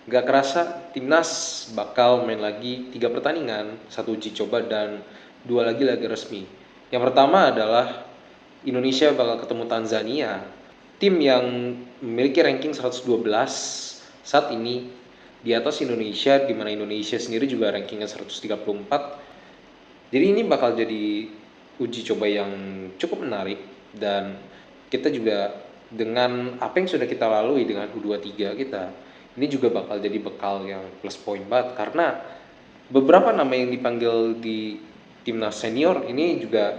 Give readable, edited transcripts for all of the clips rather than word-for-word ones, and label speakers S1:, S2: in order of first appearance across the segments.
S1: Gak kerasa timnas bakal main lagi 3 pertandingan, 1 uji coba dan 2 lagi laga resmi. Yang pertama adalah Indonesia bakal ketemu Tanzania, tim yang memiliki ranking 112 saat ini di atas Indonesia, di mana Indonesia sendiri juga rankingnya 134. Jadi ini bakal jadi uji coba yang cukup menarik, dan kita juga dengan apa yang sudah kita lalui dengan U23 kita, ini juga bakal jadi bekal yang plus poin banget, karena beberapa nama yang dipanggil di timnas senior ini juga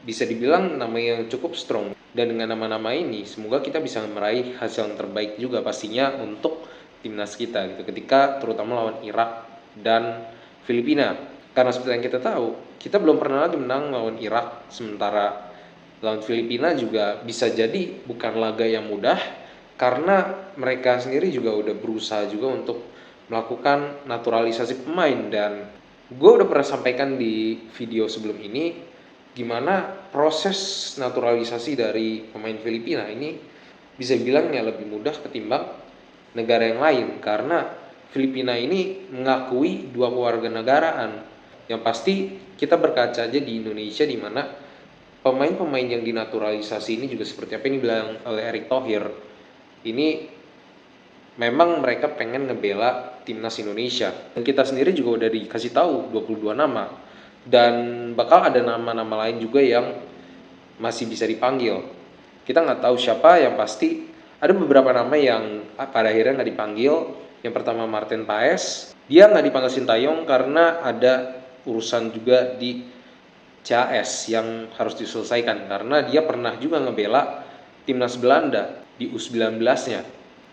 S1: bisa dibilang nama yang cukup strong, dan dengan nama-nama ini semoga kita bisa meraih hasil yang terbaik juga pastinya untuk timnas kita gitu, ketika terutama lawan Irak dan Filipina. Karena seperti yang kita tahu, kita belum pernah lagi menang lawan Irak, sementara lawan Filipina juga bisa jadi bukan laga yang mudah, karena mereka sendiri juga udah berusaha juga untuk melakukan naturalisasi pemain. Dan gue udah pernah sampaikan di video sebelum ini gimana proses naturalisasi dari pemain Filipina ini bisa bilang ya lebih mudah ketimbang negara yang lain, karena Filipina ini mengakui 2 kewarganegaraan. Yang pasti kita berkaca aja di Indonesia, di mana pemain-pemain yang dinaturalisasi ini juga seperti apa ini bilang oleh Erick Thohir. Ini memang mereka pengen ngebela timnas Indonesia. Dan kita sendiri juga udah dikasih tahu 22 nama. Dan bakal ada nama-nama lain juga yang masih bisa dipanggil. Kita nggak tahu siapa, yang pasti ada beberapa nama yang pada akhirnya nggak dipanggil. Yang pertama Martin Paes, dia nggak dipanggil Sintayong karena ada urusan juga di CAS yang harus diselesaikan, karena dia pernah juga ngebela timnas Belanda di U19-nya.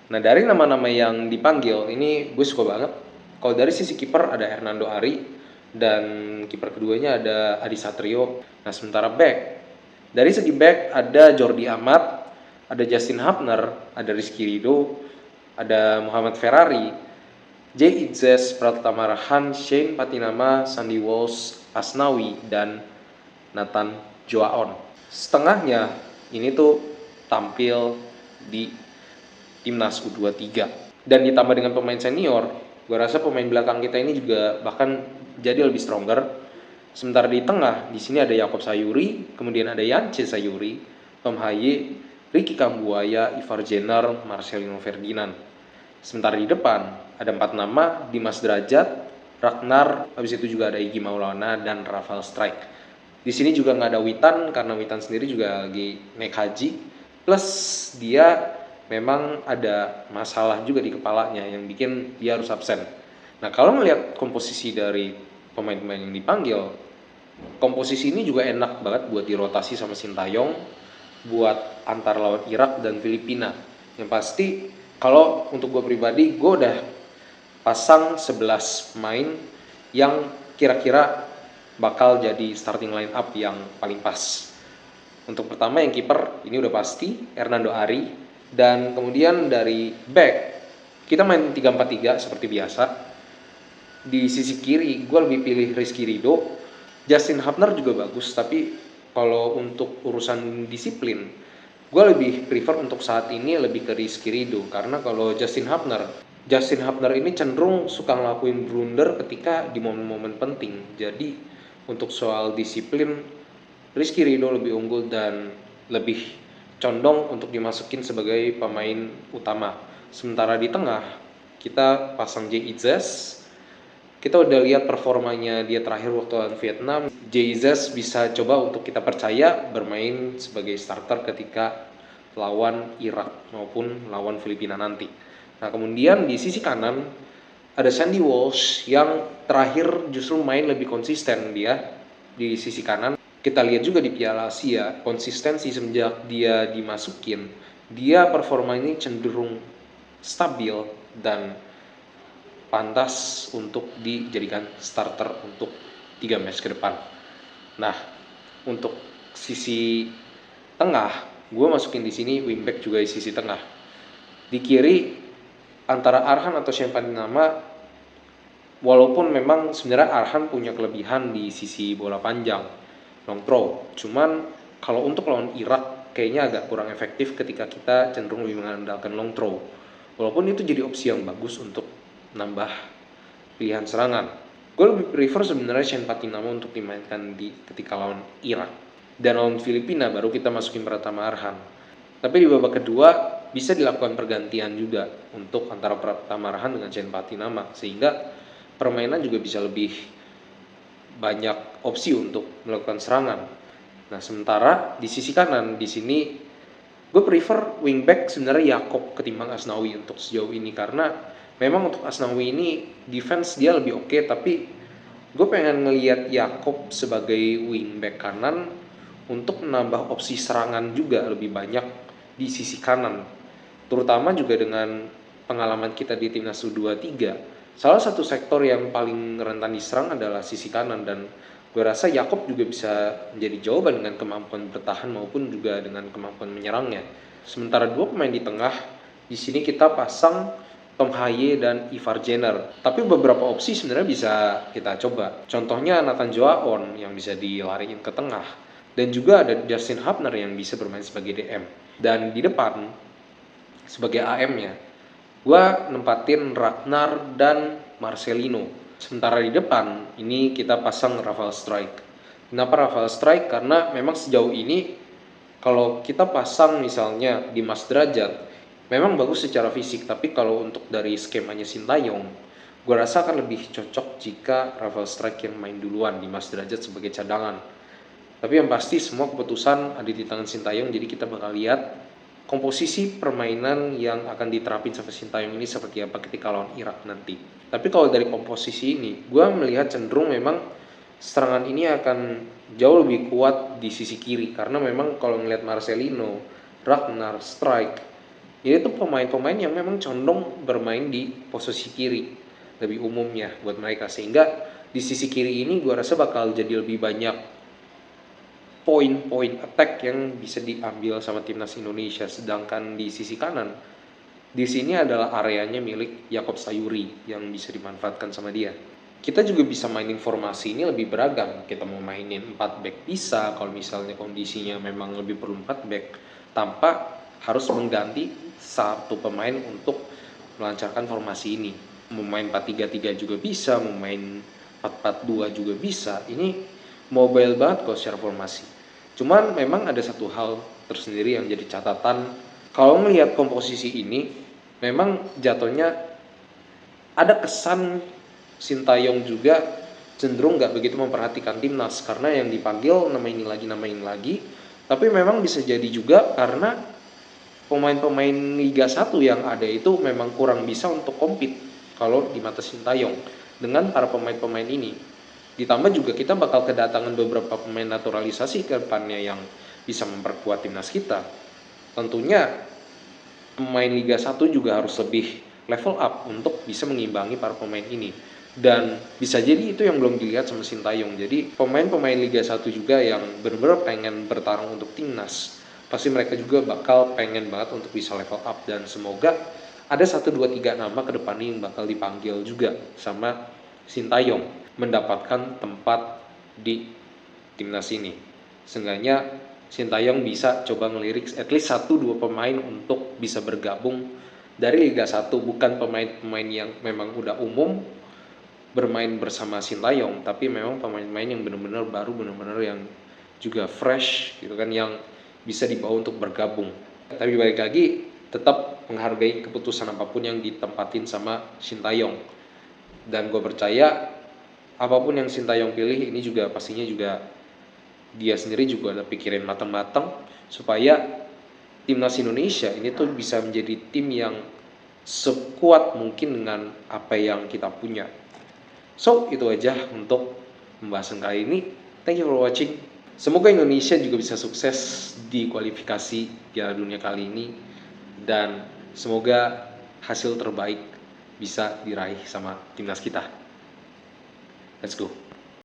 S1: Nah, dari nama-nama yang dipanggil ini gue suka banget. Kalau dari sisi kiper ada Hernando Ari, dan kiper keduanya ada Adi Satrio. Nah, sementara back, dari segi back ada Jordi Amat, ada Justin Hapner, ada Rizky Ridho, ada Muhammad Ferrari, Jay Itzes, Pratama Rahan, Shane Patinama, Sandy Walsh, Asnawi, dan Nathan Joaon. Setengahnya ini tuh tampil di timnas U23. Dan ditambah dengan pemain senior, gue rasa pemain belakang kita ini juga bahkan jadi lebih stronger. Sementara di tengah, di sini ada Yakob Sayuri, kemudian ada Yance Sayuri, Tom Haye, Ricky Kambuaya, Ivar Jenner, Marcelino Ferdinand. Sementara di depan ada 4 nama, Dimas Derajat, Ragnar, habis itu juga ada Iggy Maulana dan Rafael Strike. Di sini juga nggak ada Witan, karena Witan sendiri juga lagi naik haji, plus dia memang ada masalah juga di kepalanya yang bikin dia harus absen. Nah, kalau melihat komposisi dari pemain-pemain yang dipanggil, komposisi ini juga enak banget buat dirotasi sama Sintayong buat antar lawan Irak dan Filipina. Yang pasti kalau untuk gue pribadi, gue udah pasang 11 pemain yang kira-kira bakal jadi starting line up yang paling pas. Untuk pertama yang kiper ini udah pasti Hernando Ari, dan kemudian dari back kita main 3-4-3 seperti biasa. Di sisi kiri gue lebih pilih Rizky Ridho. Justin Hapner juga bagus, tapi kalau untuk urusan disiplin gue lebih prefer untuk saat ini lebih ke Rizky Ridho, karena kalau Justin Hapner ini cenderung suka ngelakuin blunder ketika di momen-momen penting. Jadi untuk soal disiplin, Rizky Ridho lebih unggul dan lebih condong untuk dimasukin sebagai pemain utama. Sementara di tengah kita pasang Jay Itzes. Kita udah lihat performanya dia terakhir waktu lawan Vietnam. Jay Itzes bisa coba untuk kita percaya bermain sebagai starter ketika lawan Irak maupun lawan Filipina nanti. Nah, kemudian di sisi kanan ada Sandy Walsh yang terakhir justru main lebih konsisten dia di sisi kanan. Kita lihat juga di Piala Asia, konsistensi semenjak dia dimasukin, dia performa ini cenderung stabil dan pantas untuk dijadikan starter untuk 3 match ke depan. Nah, untuk sisi tengah, gue masukin di sini wingback juga di sisi tengah. Di kiri antara Arhan atau Shane Patinama, walaupun memang sebenarnya Arhan punya kelebihan di sisi bola panjang, long throw. Cuman kalau untuk lawan Irak kayaknya agak kurang efektif ketika kita cenderung lebih mengandalkan long throw. Walaupun itu jadi opsi yang bagus untuk nambah pilihan serangan. Gue lebih prefer sebenarnya Shane Patinama untuk dimainkan ketika lawan Irak. Dan lawan Filipina baru kita masukin Pratama Arhan. Tapi di babak kedua bisa dilakukan pergantian juga untuk antara Pratama Arhan dengan Shane Patinama, sehingga permainan juga bisa lebih banyak opsi untuk melakukan serangan. Nah, sementara di sisi kanan di sini gue prefer wingback sebenarnya Yakob ketimbang Asnawi untuk sejauh ini, karena memang untuk Asnawi ini defense dia lebih oke, tapi gue pengen ngelihat Yakob sebagai wingback kanan untuk menambah opsi serangan juga lebih banyak di sisi kanan, terutama juga dengan pengalaman kita di timnas U23. Salah satu sektor yang paling rentan diserang adalah sisi kanan, dan gue rasa Yakob juga bisa menjadi jawaban dengan kemampuan bertahan maupun juga dengan kemampuan menyerangnya. Sementara dua pemain di tengah, di sini kita pasang Tom Haye dan Ivar Jenner. Tapi beberapa opsi sebenarnya bisa kita coba. Contohnya Nathan Joaon yang bisa dilariin ke tengah. Dan juga ada Justin Hubner yang bisa bermain sebagai DM. Dan di depan, sebagai AM-nya, gue nempatin Ragnar dan Marcelino. Sementara di depan, ini kita pasang Rafael Strike. Kenapa Rafael Strike? Karena memang sejauh ini, kalau kita pasang misalnya Dimas Derajat, memang bagus secara fisik, tapi kalau untuk dari skemanya Sintayong, gue rasa akan lebih cocok jika Rafael Strike yang main duluan, Dimas Derajat sebagai cadangan. Tapi yang pasti semua keputusan ada di tangan Sintayong, jadi kita bakal lihat komposisi permainan yang akan diterapin sama Sintayong ini seperti apa ketika lawan Irak nanti. Tapi kalau dari komposisi ini, gue melihat cenderung memang serangan ini akan jauh lebih kuat di sisi kiri, karena memang kalau ngelihat Marcelino, Ragnar, Strike, ini tuh pemain-pemain yang memang condong bermain di posisi kiri lebih umumnya buat mereka, sehingga di sisi kiri ini gue rasa bakal jadi lebih banyak poin-poin attack yang bisa diambil sama timnas Indonesia. Sedangkan di sisi kanan, di sini adalah areanya milik Yakob Sayuri yang bisa dimanfaatkan sama dia. Kita juga bisa mainin formasi ini lebih beragam. Kita mau mainin 4 back bisa, kalau misalnya kondisinya memang lebih perlu 4 back, tanpa harus mengganti satu pemain untuk melancarkan formasi ini. Mau main 4-3-3 juga bisa, mau main 4-4-2 juga bisa. Ini mobile banget kalau secara formasi. Cuman memang ada satu hal tersendiri yang jadi catatan. Kalau melihat komposisi ini, memang jatuhnya ada kesan Sintayong juga cenderung nggak begitu memperhatikan timnas, karena yang dipanggil nama ini lagi. Tapi memang bisa jadi juga karena pemain-pemain Liga 1 yang ada itu memang kurang bisa untuk compete kalau di mata Sintayong dengan para pemain-pemain ini. Ditambah juga kita bakal kedatangan beberapa pemain naturalisasi ke depannya yang bisa memperkuat timnas kita. Tentunya pemain Liga 1 juga harus lebih level up untuk bisa mengimbangi para pemain ini. Dan bisa jadi itu yang belum dilihat sama Sintayong. Jadi pemain-pemain Liga 1 juga yang benar-benar pengen bertarung untuk timnas, pasti mereka juga bakal pengen banget untuk bisa level up. Dan semoga ada 1, 2, 3 nama ke depannya yang bakal dipanggil juga sama Sintayong mendapatkan tempat di timnas ini. Seenggaknya Sintayong bisa coba ngelirik at least 1-2 pemain untuk bisa bergabung dari Liga 1, bukan pemain-pemain yang memang udah umum bermain bersama Sintayong, tapi memang pemain-pemain yang benar-benar baru, benar-benar yang juga fresh gitu kan, yang bisa dibawa untuk bergabung. Tapi balik lagi, tetap menghargai keputusan apapun yang ditempatin sama Sintayong. Dan gue percaya apapun yang Sintayong pilih ini juga pastinya juga dia sendiri juga udah pikirin matang-matang supaya timnas Indonesia ini tuh bisa menjadi tim yang sekuat mungkin dengan apa yang kita punya. So itu aja untuk pembahasan kali ini. Thank you for watching. Semoga Indonesia juga bisa sukses di kualifikasi Piala Dunia kali ini, dan semoga hasil terbaik bisa diraih sama timnas kita. Let's go.